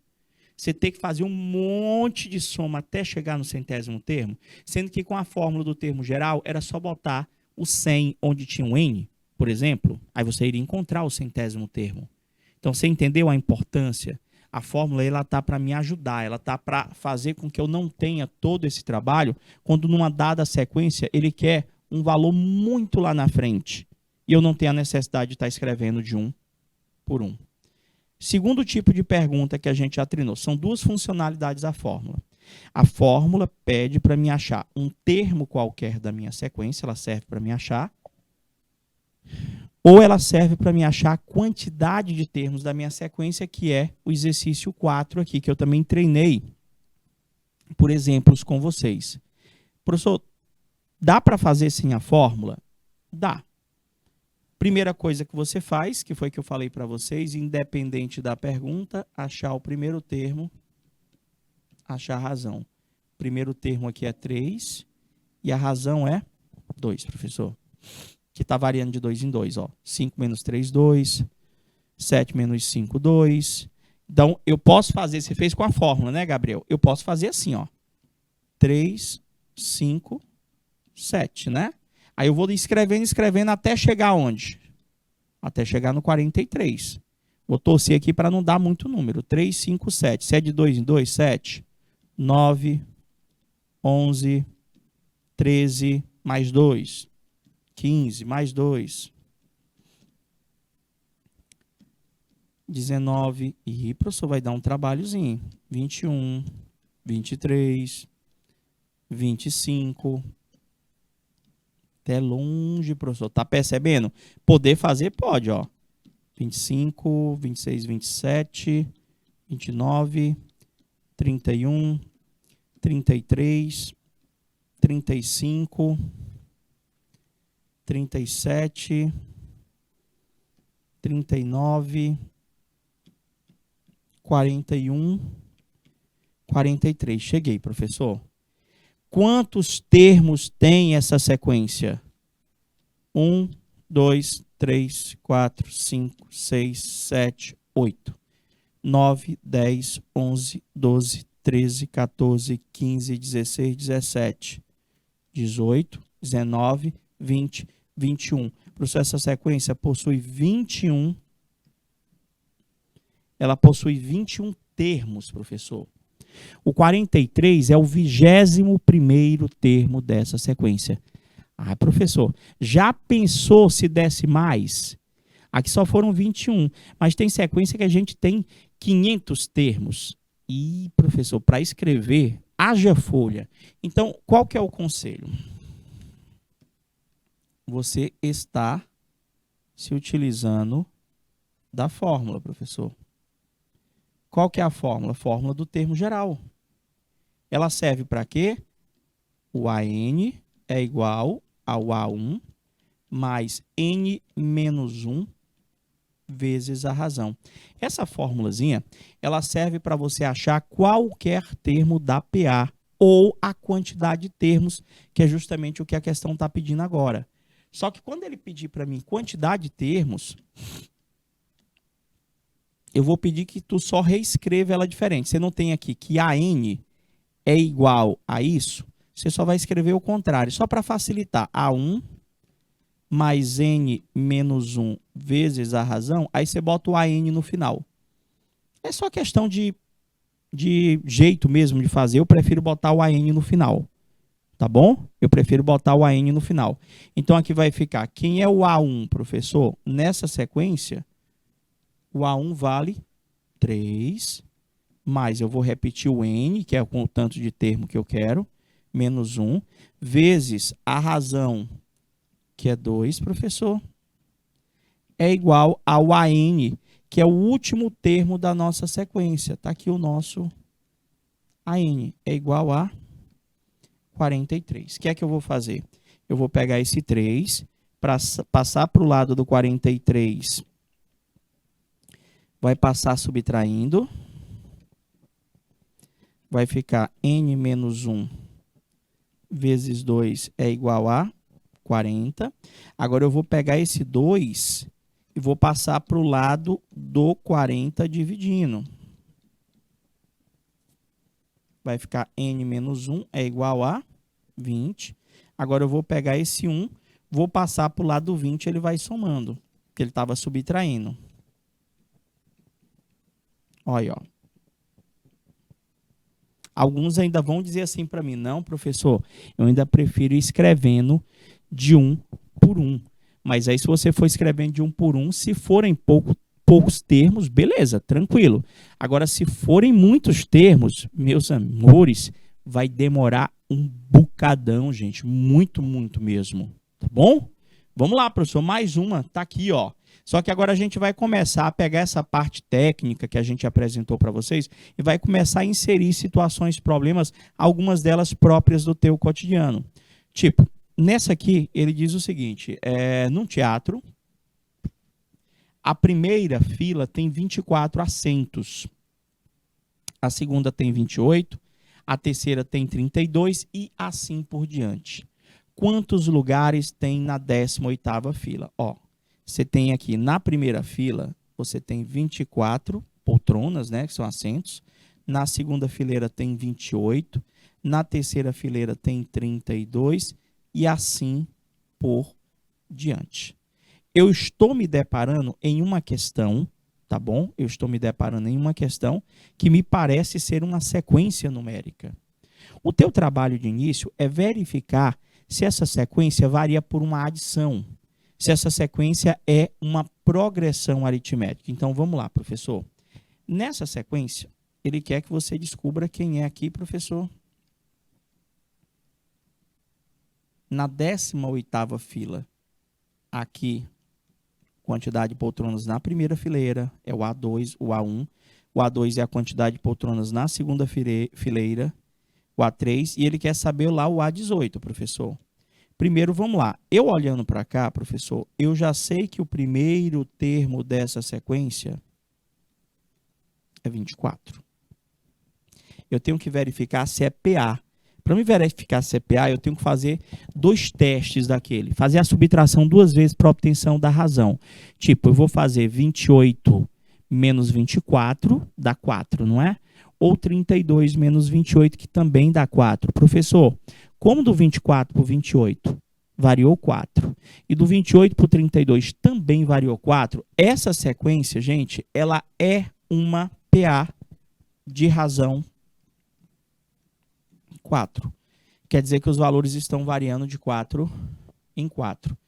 Você tem que fazer um monte de soma até chegar no centésimo termo, sendo que com a fórmula do termo geral era só botar o 100 onde tinha um n, por exemplo, aí você iria encontrar o centésimo termo. Então, você entendeu a importância? A fórmula está para me ajudar, ela está para fazer com que eu não tenha todo esse trabalho, quando numa dada sequência ele quer um valor muito lá na frente, e eu não tenho a necessidade de estar escrevendo de um por um. Segundo tipo de pergunta que a gente já treinou, são duas funcionalidades da fórmula. A fórmula pede para me achar um termo qualquer da minha sequência, ela serve para me achar, ou ela serve para me achar a quantidade de termos da minha sequência, que é o exercício 4 aqui, que eu também treinei por exemplos com vocês. Professor, dá para fazer sem a fórmula? Dá. Primeira coisa que você faz, que foi que eu falei para vocês, independente da pergunta, achar o primeiro termo, achar a razão. O primeiro termo aqui é 3 e a razão é 2, professor. Que está variando de 2 em 2. 5 menos 3, 2. 7 menos 5, 2. Então, eu posso fazer, você fez com a fórmula, né, Gabriel? Eu posso fazer assim, 3, 5, 7, né? Aí eu vou escrevendo até chegar onde? Até chegar no 43. Vou torcer aqui para não dar muito número. 3, 5, 7. 7 de 2 em 2, 7. 9, 11, 13, mais 2. 15, mais 2. 19. E, professor, vai dar um trabalhozinho. 21, 23, 25. Até longe, professor. Tá percebendo? Poder fazer, pode, 25, 26, 27, 29, 31, 33, 35, 37, 39, 41, 43. Cheguei, professor. Quantos termos tem essa sequência? 1, 2, 3, 4, 5, 6, 7, 8, 9, 10, 11, 12, 13, 14, 15, 16, 17, 18, 19, 20, 21. Professor, essa sequência possui 21. Ela possui 21 termos, professor. O 43 é o 21º termo dessa sequência. Ah, professor, já pensou se desse mais? Aqui só foram 21, mas tem sequência que a gente tem 500 termos. E, professor, para escrever, haja folha. Então, qual que é o conselho? Você está se utilizando da fórmula, professor. Qual que é a fórmula? A fórmula do termo geral. Ela serve para quê? O AN é igual ao A1 mais N menos 1 vezes a razão. Essa formulazinha, ela serve para você achar qualquer termo da PA ou a quantidade de termos, que é justamente o que a questão está pedindo agora. Só que quando ele pedir para mim quantidade de termos, eu vou pedir que tu só reescreva ela diferente. Você não tem aqui que AN é igual a isso, você só vai escrever o contrário, só para facilitar. A1 mais N menos 1 vezes a razão, aí você bota o AN no final. É só questão de jeito mesmo de fazer, eu prefiro botar o AN no final. Tá bom? Eu prefiro botar o AN no final. Então, aqui vai ficar, quem é o A1, professor? Nessa sequência, o A1 vale 3, mais eu vou repetir o N, que é o tanto de termo que eu quero, menos 1, vezes a razão, que é 2, professor, é igual ao AN, que é o último termo da nossa sequência. Está aqui o nosso AN, é igual a 43. O que é que eu vou fazer? Eu vou pegar esse 3, para passar para o lado do 43, vai passar subtraindo, vai ficar N menos 1 vezes 2 é igual a 40. Agora eu vou pegar esse 2 e vou passar para o lado do 40 dividindo. Vai ficar N menos 1 é igual a 20. Agora eu vou pegar esse 1, vou passar para o lado do 20, ele vai somando, porque ele estava subtraindo. Olha, ó. Alguns ainda vão dizer assim para mim, não, professor, eu ainda prefiro ir escrevendo de 1 por 1. Mas aí se você for escrevendo de 1 por 1, se forem poucos termos, beleza, tranquilo. Agora, se forem muitos termos, meus amores, vai demorar um bocadão, gente. Muito, muito mesmo. Tá bom? Vamos lá, professor. Mais uma. Tá aqui, ó. Só que agora a gente vai começar a pegar essa parte técnica que a gente apresentou para vocês e vai começar a inserir situações, problemas, algumas delas próprias do teu cotidiano. Tipo, nessa aqui, ele diz o seguinte, num teatro, a primeira fila tem 24 assentos, a segunda tem 28, a terceira tem 32 e assim por diante. Quantos lugares tem na 18ª fila? Ó, você tem aqui na primeira fila, você tem 24 poltronas, né, que são assentos. Na segunda fileira tem 28, na terceira fileira tem 32 e assim por diante. Eu estou me deparando em uma questão, tá bom? Eu estou me deparando em uma questão que me parece ser uma sequência numérica. O teu trabalho de início é verificar se essa sequência varia por uma adição, se essa sequência é uma progressão aritmética. Então, vamos lá, professor. Nessa sequência, ele quer que você descubra quem é aqui, professor. Na 18ª fila, aqui, quantidade de poltronas na primeira fileira, é o A2, o A1. O A2 é a quantidade de poltronas na segunda fileira. O A3. E ele quer saber lá o A18, professor. Primeiro, vamos lá. Eu olhando para cá, professor, eu já sei que o primeiro termo dessa sequência é 24. Eu tenho que verificar se é PA. Para me verificar se é PA, eu tenho que fazer 2 testes daquele. Fazer a subtração 2 vezes para obtenção da razão. Tipo, eu vou fazer 28 menos 24, dá 4, não é? Ou 32 menos 28, que também dá 4. Professor, como do 24 para o 28 variou 4, e do 28 para o 32 também variou 4, essa sequência, gente, ela é uma PA de razão 4. Quer dizer que os valores estão variando de 4 em 4.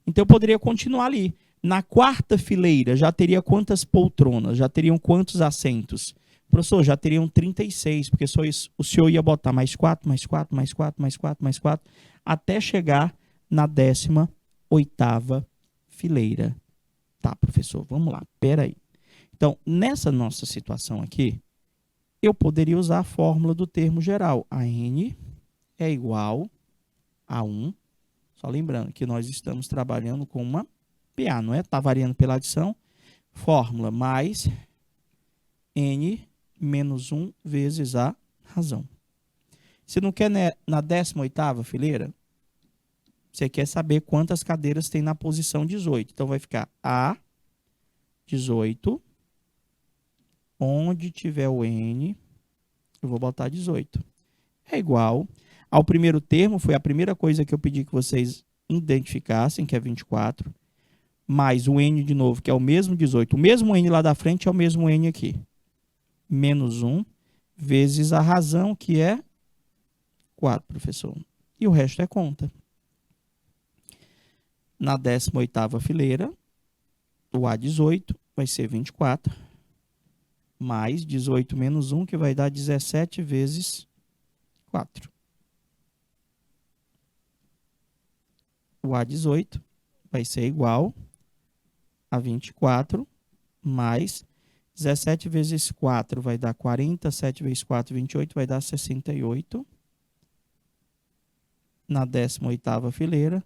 Então, eu poderia continuar ali. Na quarta fileira, já teria quantas poltronas? Já teriam quantos assentos? Professor, já teriam 36, porque só isso, o senhor ia botar mais 4, mais 4, mais 4, mais 4, mais 4, até chegar na 18ª fileira. Tá, professor, vamos lá, peraí. Então, nessa nossa situação aqui, eu poderia usar a fórmula do termo geral. A n é igual a 1. Só lembrando que nós estamos trabalhando com uma PA, não é? Está variando pela adição. Fórmula mais n menos 1 vezes a razão. Você não quer na 18ª fileira? Você quer saber quantas cadeiras tem na posição 18. Então, vai ficar A 18. Onde tiver o n, eu vou botar 18. É igual ao primeiro termo, foi a primeira coisa que eu pedi que vocês identificassem, que é 24, mais o n de novo, que é o mesmo 18. O mesmo n lá da frente é o mesmo n aqui. Menos 1 vezes a razão, que é 4, professor. E o resto é conta. Na 18ª fileira, o A18 vai ser 24, mais 18 menos 1, que vai dar 17 vezes 4. O A18 vai ser igual a 24, mais 17 vezes 4 vai dar 40, 7 vezes 4, 28, vai dar 68. Na 18ª fileira,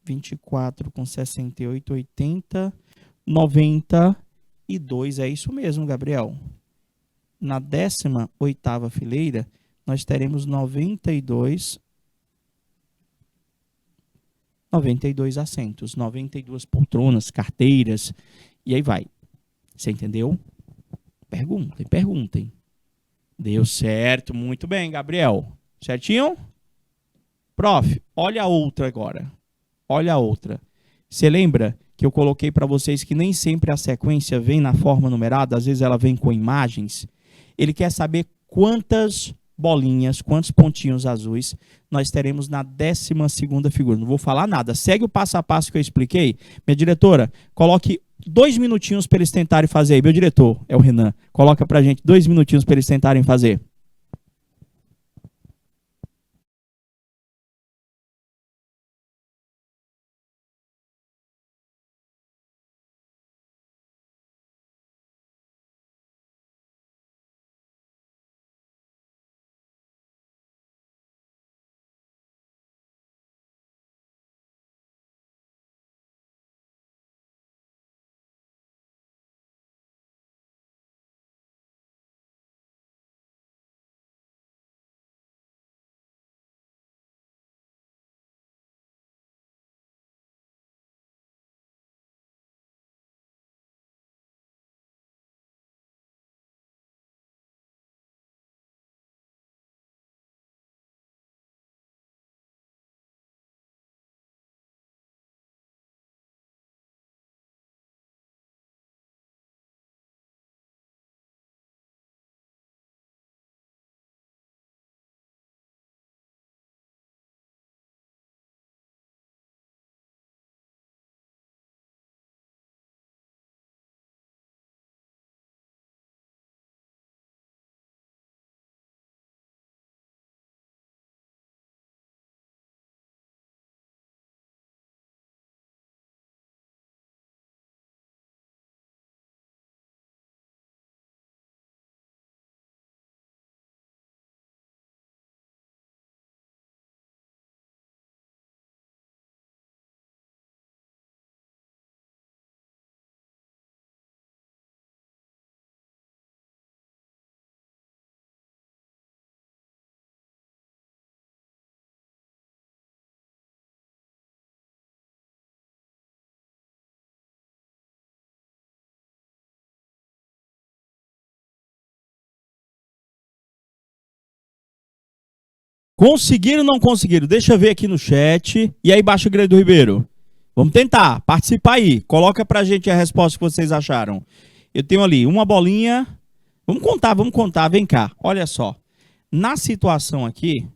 24 com 68, 80, 92. É isso mesmo, Gabriel. Na 18ª fileira, nós teremos 92 assentos, 92 poltronas, carteiras, e aí vai. Você entendeu? Perguntem, perguntem. Deu certo, muito bem, Gabriel. Certinho? Prof, olha a outra agora. Olha a outra. Você lembra que eu coloquei para vocês que nem sempre a sequência vem na forma numerada, às vezes ela vem com imagens? Ele quer saber quantas bolinhas, quantos pontinhos azuis nós teremos na 12ª figura. Não vou falar nada. Segue o passo a passo que eu expliquei. Minha diretora, coloque 2 minutinhos para eles tentarem fazer aí. Meu diretor, é o Renan. Coloca para a gente 2 minutinhos para eles tentarem fazer. Conseguiram ou não conseguiram? Deixa eu ver aqui no chat. E aí, Baixo Grande do Ribeiro? Vamos tentar, participar aí. Coloca pra gente a resposta que vocês acharam. Eu tenho ali uma bolinha. Vamos contar, vem cá. Olha só. Na situação aqui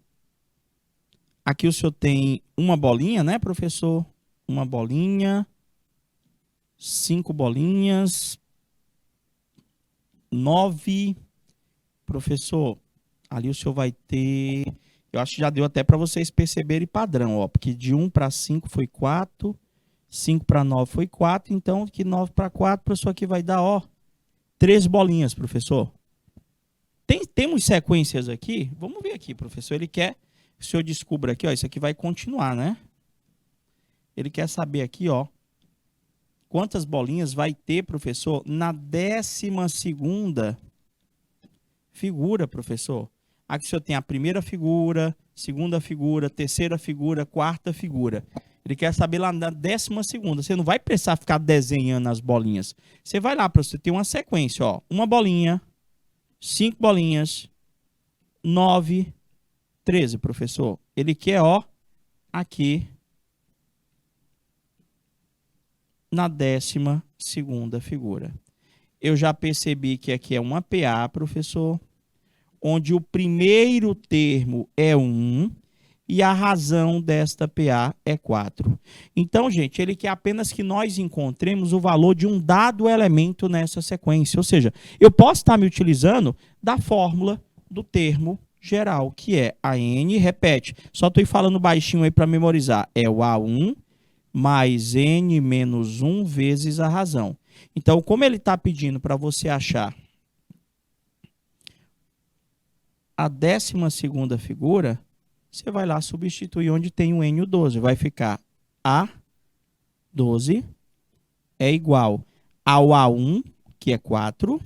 o senhor tem uma bolinha, né, professor? Uma bolinha, 5 bolinhas, 9. Professor, ali o senhor vai ter... Eu acho que já deu até para vocês perceberem padrão, ó. Porque de 1 para 5 foi 4, 5 para 9 foi 4, então que 9 para 4, professor, aqui vai dar, ó, 3 bolinhas, professor. Temos sequências aqui? Vamos ver aqui, professor. Ele quer que o senhor descubra aqui, ó, isso aqui vai continuar, né? Ele quer saber aqui, ó, quantas bolinhas vai ter, professor, na 12ª figura, professor. Aqui o senhor tem a primeira figura, segunda figura, terceira figura, quarta figura. Ele quer saber lá na 12ª. Você não vai precisar ficar desenhando as bolinhas. Você vai lá para você ter uma sequência, ó. Uma bolinha, 5 bolinhas, 9, 13, professor. Ele quer, ó, aqui na 12ª figura. Eu já percebi que aqui é uma PA, professor, onde o primeiro termo é 1 e a razão desta PA é 4. Então, gente, ele quer apenas que nós encontremos o valor de um dado elemento nessa sequência. Ou seja, eu posso estar me utilizando da fórmula do termo geral, que é a n, repete, só estou falando baixinho aí para memorizar, é o A1 mais n menos 1 vezes a razão. Então, como ele está pedindo para você achar a 12ª figura, você vai lá substituir onde tem o n e o 12. Vai ficar A12 é igual ao A1, que é 4,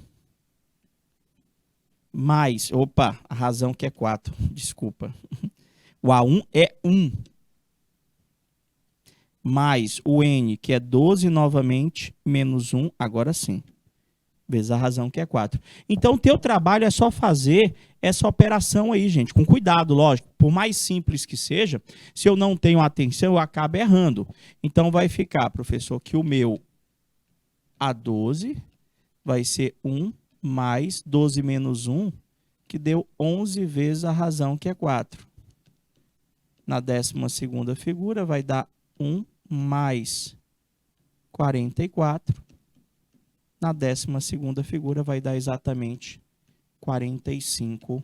mais, opa, a razão que é 4, desculpa. O A1 é 1, mais o n, que é 12 novamente, menos 1, agora sim. Vezes a razão que é 4. Então, o teu trabalho é só fazer essa operação aí, gente, com cuidado, lógico. Por mais simples que seja, se eu não tenho atenção, eu acabo errando. Então, vai ficar, professor, que o meu A12 vai ser 1 mais 12 menos 1, que deu 11 vezes a razão que é 4. Na 12ª figura, vai dar 1 mais 44. Na 12ª figura vai dar exatamente 45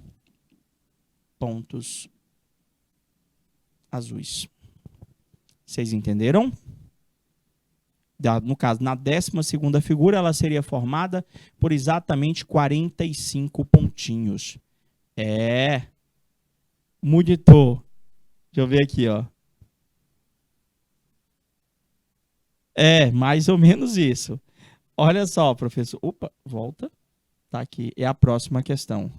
pontos azuis. Vocês entenderam? No caso, na 12ª figura, ela seria formada por exatamente 45 pontinhos. Monitor. Deixa eu ver aqui, ó. Mais ou menos isso. Olha só, professor. Opa, volta. Tá aqui. É a próxima questão.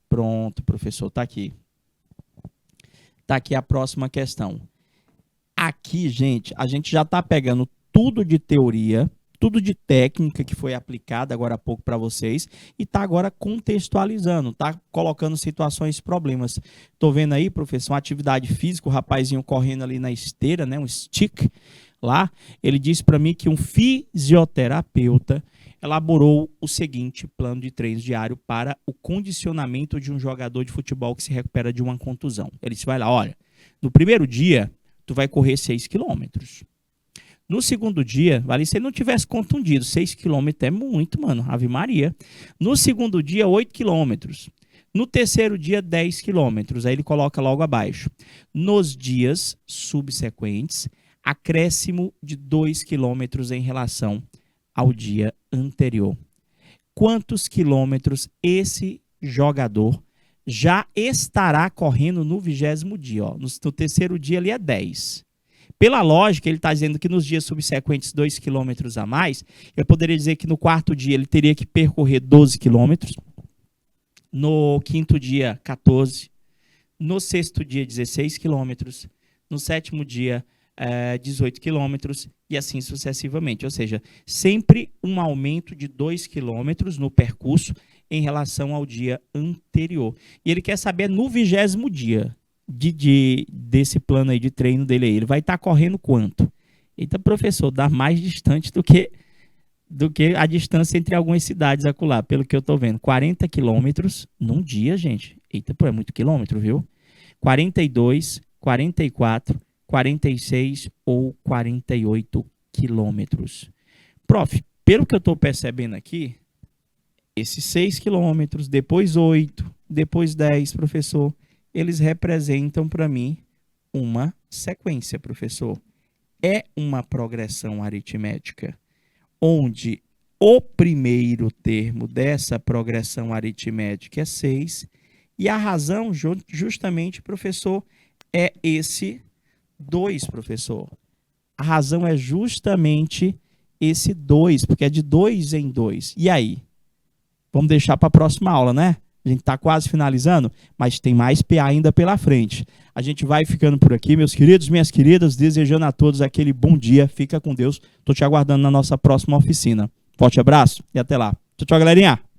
Pronto, professor. Tá aqui. Tá aqui a próxima questão. Aqui, gente, a gente já tá pegando tudo de teoria, tudo de técnica que foi aplicada agora há pouco para vocês e tá agora contextualizando, tá colocando situações e problemas. Tô vendo aí, professor, uma atividade física, o rapazinho correndo ali na esteira, né, um stick. Lá, ele disse para mim que um fisioterapeuta elaborou o seguinte plano de treino diário para o condicionamento de um jogador de futebol que se recupera de uma contusão. Ele disse, vai lá, olha, no primeiro dia, tu vai correr 6 quilômetros. No segundo dia, vale se ele não tivesse contundido, 6 quilômetros é muito, mano, Ave Maria. No segundo dia, 8 quilômetros. No terceiro dia, 10 quilômetros. Aí ele coloca logo abaixo. Nos dias subsequentes, acréscimo de 2 quilômetros em relação ao dia anterior. Quantos quilômetros esse jogador já estará correndo no 20º dia? Ó, no terceiro dia ali é 10. Pela lógica, ele está dizendo que nos dias subsequentes 2 quilômetros a mais, eu poderia dizer que no quarto dia ele teria que percorrer 12 quilômetros, no quinto dia 14, no sexto dia 16 quilômetros, no sétimo dia 18 quilômetros e assim sucessivamente. Ou seja, sempre um aumento de 2 quilômetros no percurso em relação ao dia anterior. E ele quer saber no 20º dia desse plano aí de treino dele aí. Ele vai estar correndo quanto? Eita, professor, dá mais distante do que a distância entre algumas cidades acolá, pelo que eu estou vendo. 40 quilômetros num dia, gente. Eita, pô, é muito quilômetro, viu? 42, 44, 46 ou 48 quilômetros. Prof, pelo que eu estou percebendo aqui, esses 6 quilômetros, depois 8, depois 10, professor, eles representam para mim uma sequência, professor. É uma progressão aritmética, onde o primeiro termo dessa progressão aritmética é 6, e a razão, justamente, professor, é esse 2, professor. A razão é justamente esse 2, porque é de 2 em 2. E aí? Vamos deixar para a próxima aula, né? A gente está quase finalizando, mas tem mais PA ainda pela frente. A gente vai ficando por aqui, meus queridos, minhas queridas, desejando a todos aquele bom dia. Fica com Deus. Estou te aguardando na nossa próxima oficina. Forte abraço e até lá. Tchau, tchau, galerinha.